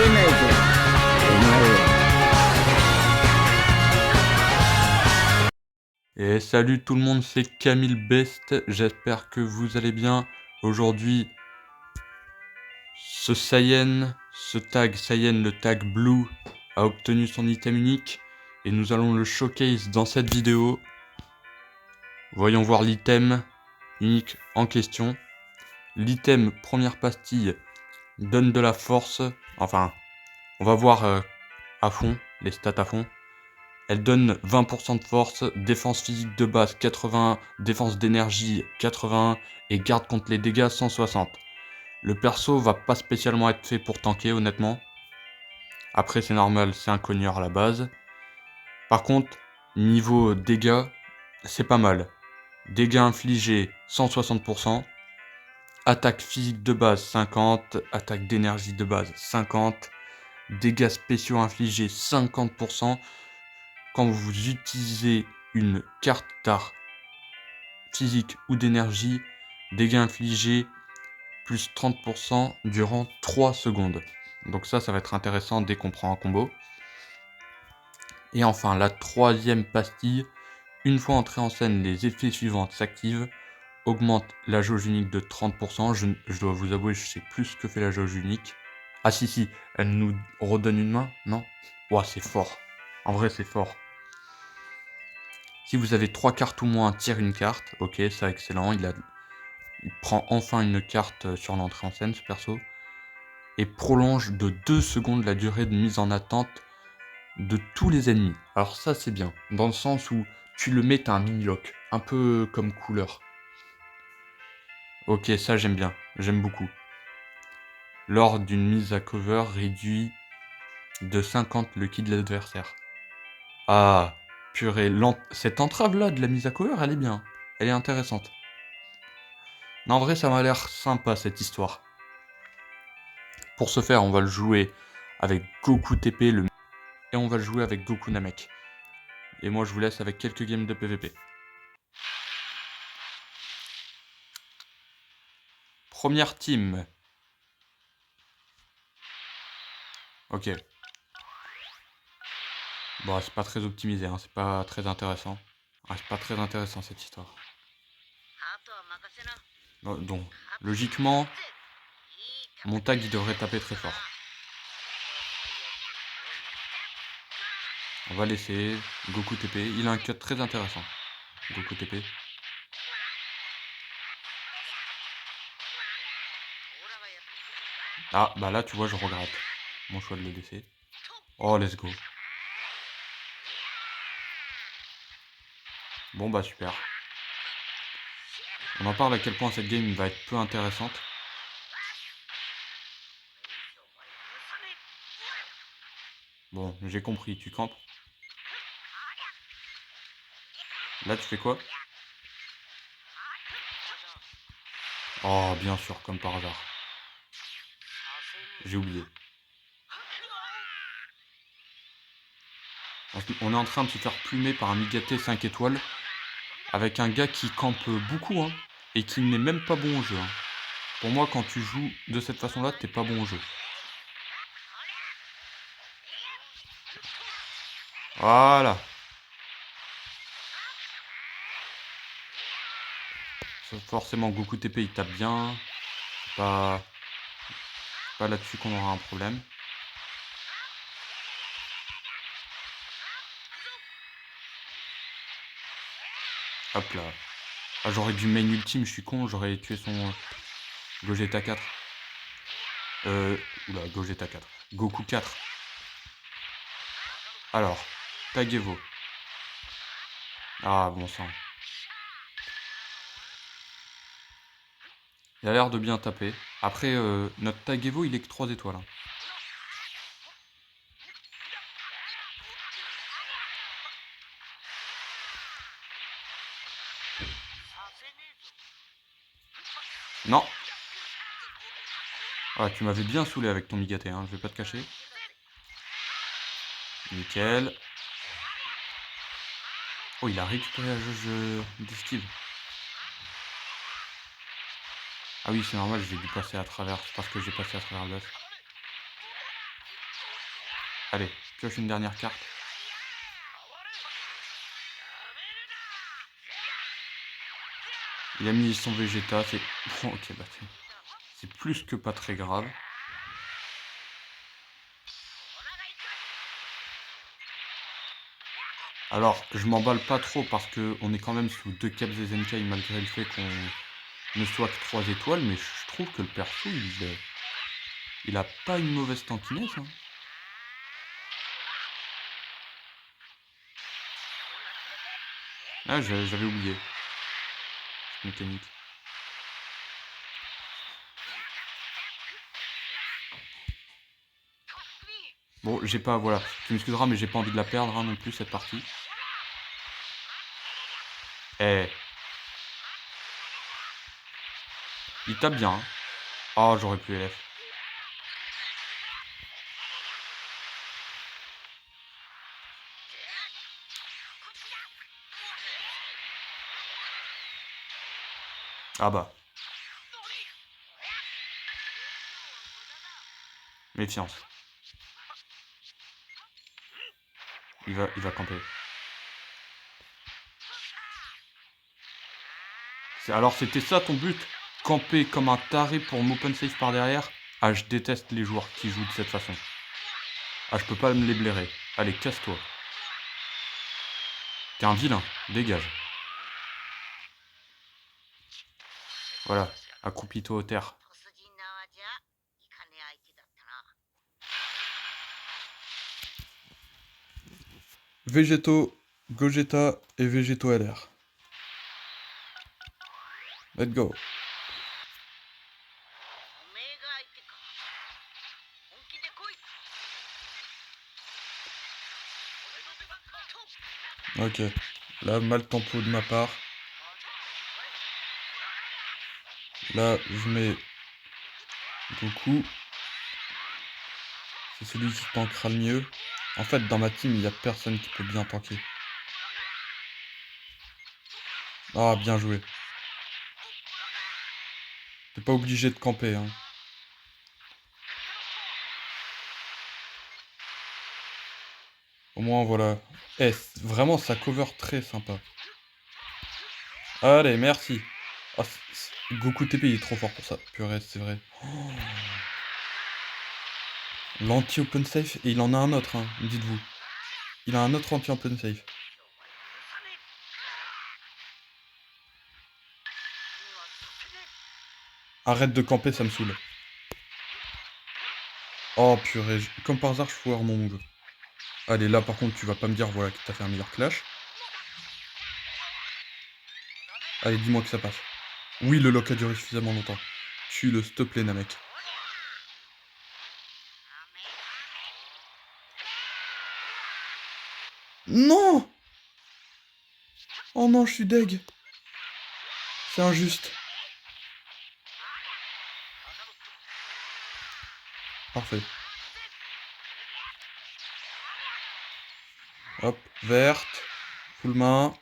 ないぞお前は。Et salut tout le monde, c'est Camille Best, j'espère que vous allez bien. Aujourd'hui, ce Saiyan, le tag Blue, a obtenu son item unique et nous allons le showcase dans cette vidéo. Voyons voir l'item unique en question. L'item première pastille donne de la force, enfin, on va voir à fond, les stats à fond. Elle donne 20% de force, défense physique de base 80, défense d'énergie 80 et garde contre les dégâts 160. Le perso va pas spécialement être fait pour tanker honnêtement. Après c'est normal, c'est un cogneur à la base. Par contre, niveau dégâts, c'est pas mal. Dégâts infligés 160%. Attaque physique de base 50, attaque d'énergie de base 50. Dégâts spéciaux infligés 50%. Quand vous utilisez une carte d'art physique ou d'énergie, dégâts infligés plus 30% durant 3 secondes. Donc ça va être intéressant dès qu'on prend un combo. Et enfin, la troisième pastille, une fois entrée en scène, les effets suivants s'activent, augmente la jauge unique de 30%. Je dois vous avouer, je sais plus ce que fait la jauge unique. Ah si, elle nous redonne une main, non? Ouah, c'est fort. En vrai, c'est fort. Si vous avez 3 cartes ou moins, tire une carte. Ok, ça excellent. Il prend enfin une carte sur l'entrée en scène, ce perso. Et prolonge de 2 secondes la durée de mise en attente de tous les ennemis. Alors ça, c'est bien. Dans le sens où tu le mets, t'as un mini-lock. Un peu comme couleur. Ok, ça j'aime bien. J'aime beaucoup. Lors d'une mise à cover, réduit de 50 le ki de l'adversaire. Ah, purée. Cette entrave-là de la mise à cover, elle est bien. Elle est intéressante. En vrai, ça m'a l'air sympa cette histoire. Pour ce faire, on va le jouer avec Goku TP et on va le jouer avec Goku Namek. Et moi, je vous laisse avec quelques games de PVP. Première team. Ok. Bon, c'est pas très optimisé, hein. C'est pas très intéressant. Ah, c'est pas très intéressant cette histoire. Donc, logiquement, mon tag il devrait taper très fort. On va laisser Goku TP. Il a un cut très intéressant. Goku TP. Ah, bah là, tu vois, je regrette mon choix de le laisser. Oh, let's go. Bon, bah super. On en parle à quel point cette game va être peu intéressante. Bon, j'ai compris, tu campes. Là, tu fais quoi? Oh, bien sûr, comme par hasard. J'ai oublié. On est en train de se faire plumer par un Migaté 5 étoiles. Avec un gars qui campe beaucoup, hein. Et qui n'est même pas bon au jeu, hein. Pour moi, quand tu joues de cette façon-là, t'es pas bon au jeu. Voilà. Forcément, Goku TP, il tape bien. C'est pas là-dessus qu'on aura un problème. Hop là. Ah, j'aurais dû main ultime, je suis con, j'aurais tué son Gogeta 4. Oula, Gogeta 4. Goku 4. Alors, Tagevo. Ah, bon sang. Il a l'air de bien taper. Après, notre Tagevo, il est que 3 étoiles, hein. Non. Ah, tu m'avais bien saoulé avec ton Migaté, hein, je vais pas te cacher. Nickel. Oh, il a récupéré la jauge d'esquive. Ah oui, c'est normal, j'ai dû passer à travers. C'est parce que j'ai passé à travers l'œuf. Allez, pioche une dernière carte. Il a mis son Vegeta, c'est... Bon, ok, bah c'est plus que pas très grave. Alors, je m'emballe pas trop parce que on est quand même sous 2 caps des Zenkai malgré le fait qu'on ne soit que 3 étoiles, mais je trouve que le perso, il a pas une mauvaise tankiness. Hein. Ah, j'avais oublié cette mécanique. Bon, j'ai pas, voilà, tu m'excuseras, mais j'ai pas envie de la perdre hein, non plus cette partie. Eh. Il tape bien. Hein. Oh, j'aurais pu LF. Ah bah. Méfiance. Il va camper. Alors c'était ça ton but? Camper comme un taré pour m'open safe par derrière? Ah, je déteste les joueurs qui jouent de cette façon. Ah, je peux pas me les blairer. Allez, casse-toi. T'es un vilain, dégage. Voilà, accroupis-toi aux terres. Végétaux, Gogeta et Végétaux LR. Let's go. Ok, là, mal tempo de ma part. Là, je mets Goku. C'est celui qui tankera le mieux. En fait, dans ma team, il n'y a personne qui peut bien tanker. Ah, bien joué. T'es pas obligé de camper, hein. Au moins, voilà. Eh, vraiment, ça cover très sympa. Allez, merci. Ah, Goku TP, il est trop fort pour ça. Purée, c'est vrai. Oh. L'anti-open safe, et il en a un autre, hein, dites-vous. Il a un autre anti-open safe. Arrête de camper, ça me saoule. Oh purée, comme par hasard, je foire mon move. Allez, là par contre, tu vas pas me dire, voilà, que t'as fait un meilleur clash. Allez, dis-moi que ça passe. Oui, le lock a duré suffisamment longtemps. Tue-le, s'il te plaît, Namek. Non! Oh non, je suis deg. C'est injuste. Parfait. Hop, verte. Full main.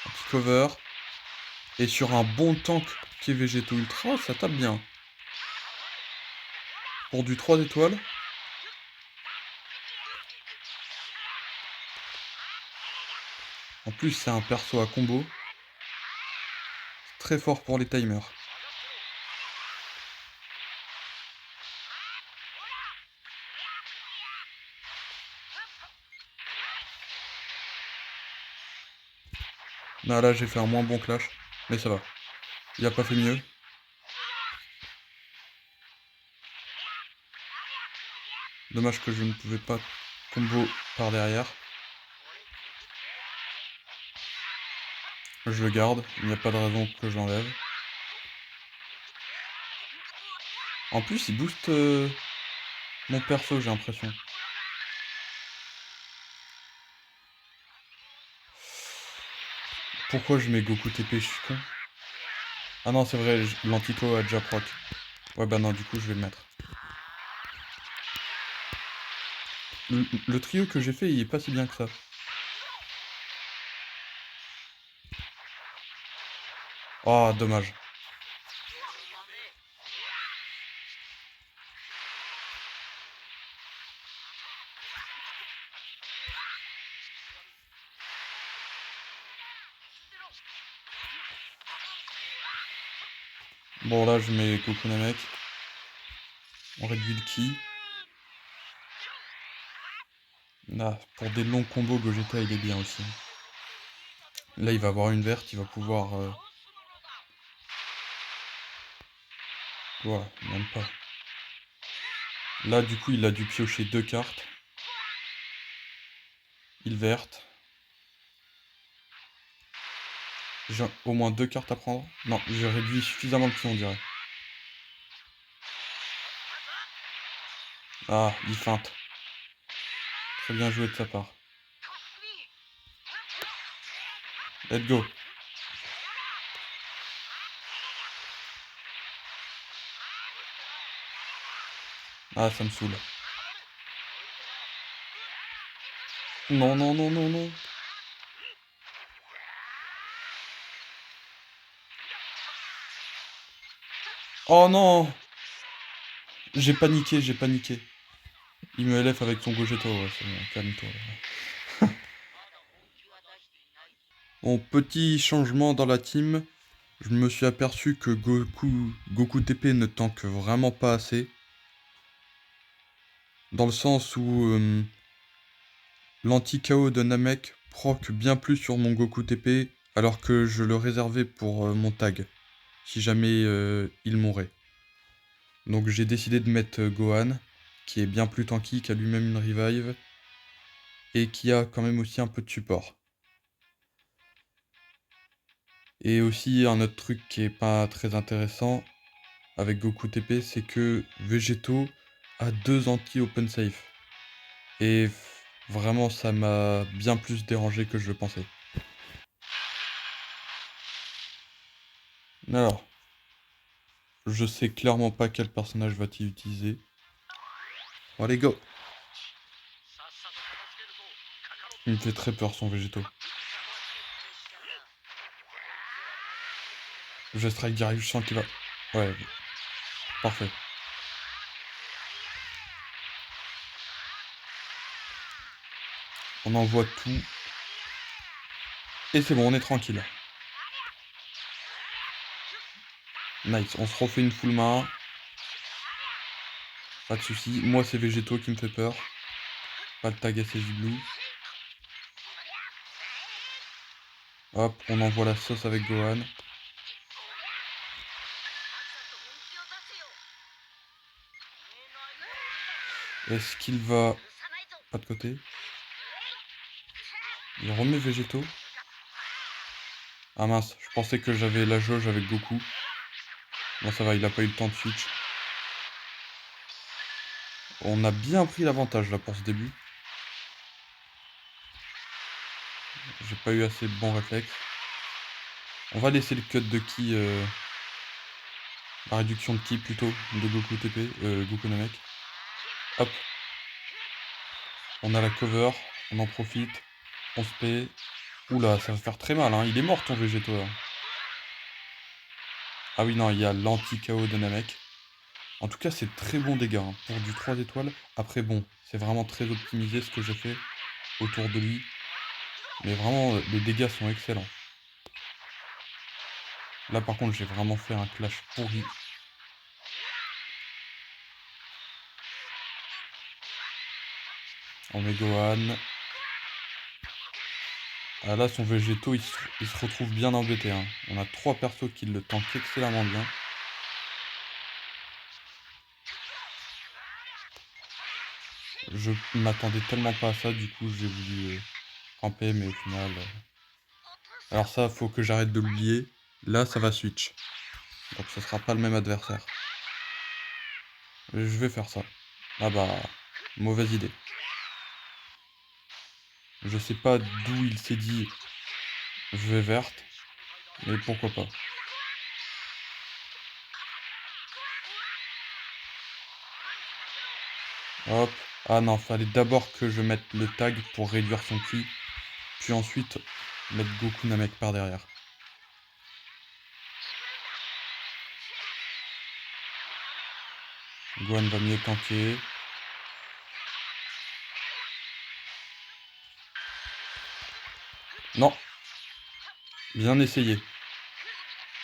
Un petit cover. Et sur un bon tank qui est Végéto Ultra, ça tape bien. Pour du 3 étoiles. En plus, c'est un perso à combo. Très fort pour les timers. Non, là, j'ai fait un moins bon clash. Mais ça va. Il a pas fait mieux. Dommage que je ne pouvais pas combo par derrière. Je le garde. Il n'y a pas de raison que je l'enlève. En plus, il booste mon perso, j'ai l'impression. Pourquoi je mets Goku TP, je suis con. Ah non, c'est vrai, l'antico a déjà proc. Ouais, bah non, du coup, je vais le mettre. Le trio que j'ai fait, il est pas si bien que ça. Oh, dommage. Bon, là, je mets Goku Namek. On réduit le ki. Là, pour des longs combos, Gogeta, il est bien aussi. Là, il va avoir une verte, il va pouvoir... Voilà, même pas. Là, du coup, il a dû piocher 2 cartes. Il verte. J'ai au moins 2 cartes à prendre. Non, j'ai réduit suffisamment le ki, on dirait. Ah, il feinte. Très bien joué de sa part. Let's go. Ah, ça me saoule. Non, non, non, non, non. Oh non! J'ai paniqué, j'ai paniqué. Il me LF avec son Gogeta, ouais, c'est bon, calme-toi. Bon, petit changement dans la team. Je me suis aperçu que Goku TP ne tank vraiment pas assez. Dans le sens où l'anti-KO de Namek proc bien plus sur mon Goku TP, alors que je le réservais pour mon tag, si jamais il mourait. Donc j'ai décidé de mettre Gohan, qui est bien plus tanky, qui a lui-même une revive, et qui a quand même aussi un peu de support. Et aussi un autre truc qui est pas très intéressant avec Goku TP, c'est que Vegeto a 2 anti-open safe. Et vraiment ça m'a bien plus dérangé que je le pensais. Alors, je sais clairement pas quel personnage va-t-il utiliser. Bon, allez, go! Il me fait très peur son végétaux. Je strike direct, je sens qu'il va... Ouais, parfait. On envoie tout. Et c'est bon, on est tranquille. Nice, on se refait une full main. Pas de soucis. Moi, c'est végétaux qui me fait peur. Pas de tag SSJ Blue. Hop, on envoie la sauce avec Gohan. Est-ce qu'il va... Pas de côté. Il remet végétaux. Ah mince, je pensais que j'avais la jauge avec Goku. Non, ça va, il a pas eu le temps de switch. On a bien pris l'avantage là pour ce début. J'ai pas eu assez de bons réflexes. On va laisser le cut de ki... la réduction de ki plutôt, de Goku TP, Goku Namek. Hop. On a la cover, on en profite. On se paie. Oula, ça va faire très mal, hein. Il est mort ton végéto là. Ah oui, non, il y a l'anti-KO de Namek. En tout cas, c'est très bon dégâts hein, pour du 3 étoiles. Après, bon, c'est vraiment très optimisé ce que j'ai fait autour de lui. Mais vraiment, les dégâts sont excellents. Là, par contre, j'ai vraiment fait un clash pourri. On met Gohan. Ah, là, son végéto, il se retrouve bien embêté. Hein. On a 3 persos qui le tankent excellemment bien. Je m'attendais tellement pas à ça, du coup, j'ai voulu camper, mais au final... Alors ça, faut que j'arrête de l'oublier. Là, ça va switch. Donc ce sera pas le même adversaire. Je vais faire ça. Ah bah, mauvaise idée. Je sais pas d'où il s'est dit je vais verte, mais pourquoi pas. Hop. Ah non, fallait d'abord que je mette le tag pour réduire son ki, puis ensuite mettre Goku Namek par derrière. Gohan va mieux tanker. Non. Bien essayé.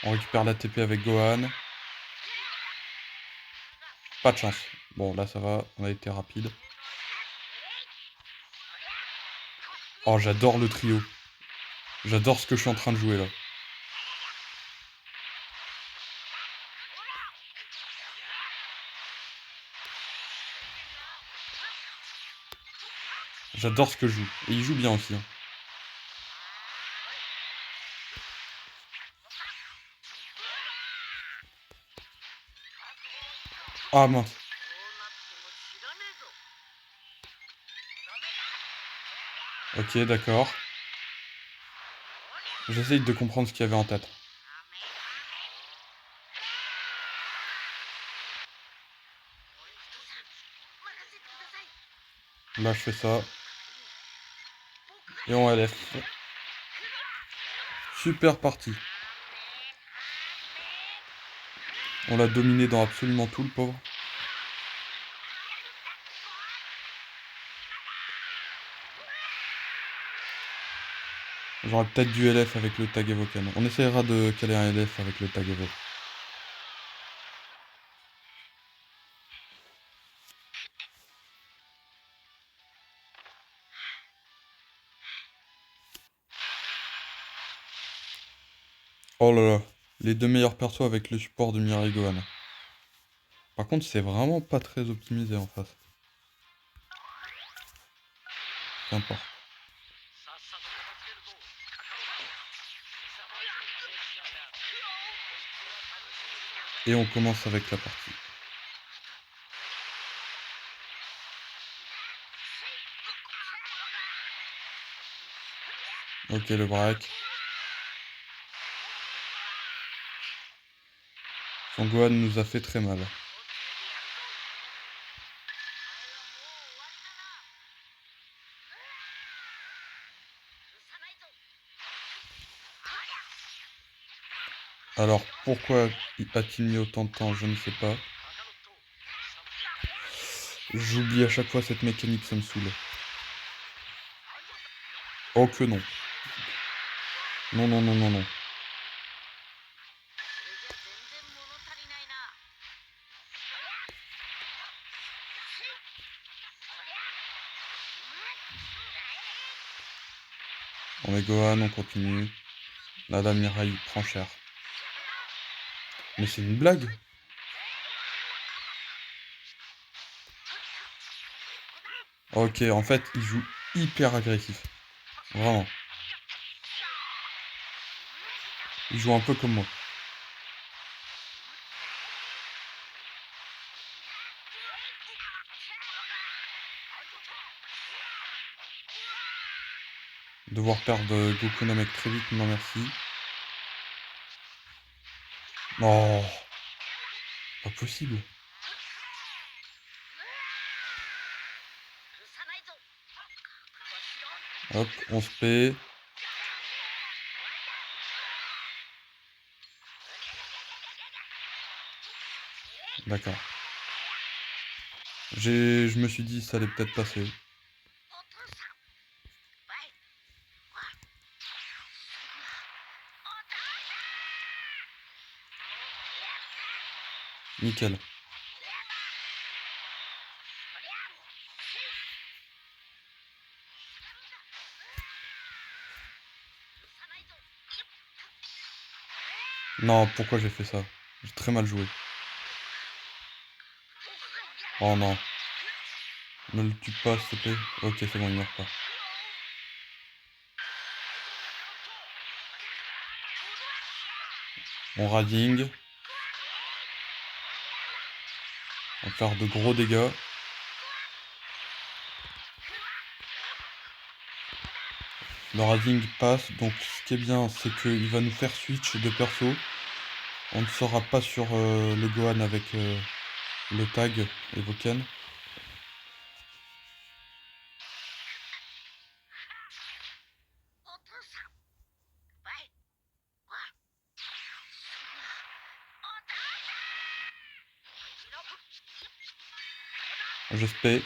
On récupère la TP avec Gohan. Pas de chance. Bon, là, ça va. On a été rapide. Oh, j'adore le trio. J'adore ce que je suis en train de jouer, là. J'adore ce que je joue. Et il joue bien aussi. Hein. Ah, mince. Ok, d'accord. J'essaye de comprendre ce qu'il y avait en tête. Là, je fais ça. Et on LF. Super partie. On l'a dominé dans absolument tout, le pauvre. J'aurais peut-être du LF avec le tag Evoken. On essayera de caler un LF avec le tag Evo. Oh là là. Les deux meilleurs persos avec le support de Mirai Gohan. Par contre, c'est vraiment pas très optimisé en face. Qu'importe. Et on commence avec la partie. Ok, le break. Son Gohan nous a fait très mal. Alors, pourquoi a-t-il mis autant de temps? Je ne sais pas. J'oublie à chaque fois cette mécanique, ça me saoule. Oh que non. Non, non, non, non, non. On est Gohan, on continue. Là, la Mirai prend cher. Mais c'est une blague. Ok, en fait, il joue hyper agressif. Vraiment. Il joue un peu comme moi. Devoir perdre Goku Namek très vite, non merci. Oh, pas possible. Hop, on se paie. D'accord. Je me suis dit ça allait peut-être passer. Nickel. Non, pourquoi j'ai fait ça? J'ai très mal joué. Oh non. Ne le tue pas, s'il te plaît. Ok, c'est bon, il meurt pas. On rading. On va faire de gros dégâts. Le rading passe, donc ce qui est bien, c'est qu'il va nous faire switch de perso. On ne sera pas sur le Gohan avec le tag Evoken. Je spé.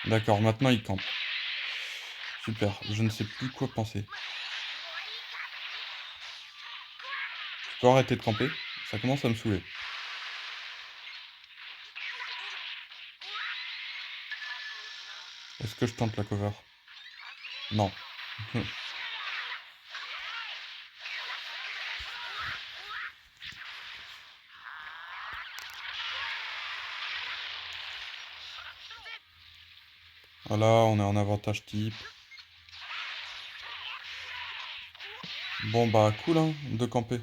D'accord, maintenant il campe. Super, je ne sais plus quoi penser. Je peux arrêter de camper? Ça commence à me saouler. Est-ce que je tente la cover? Non. Voilà, on est en avantage type. Bon bah cool hein, de camper.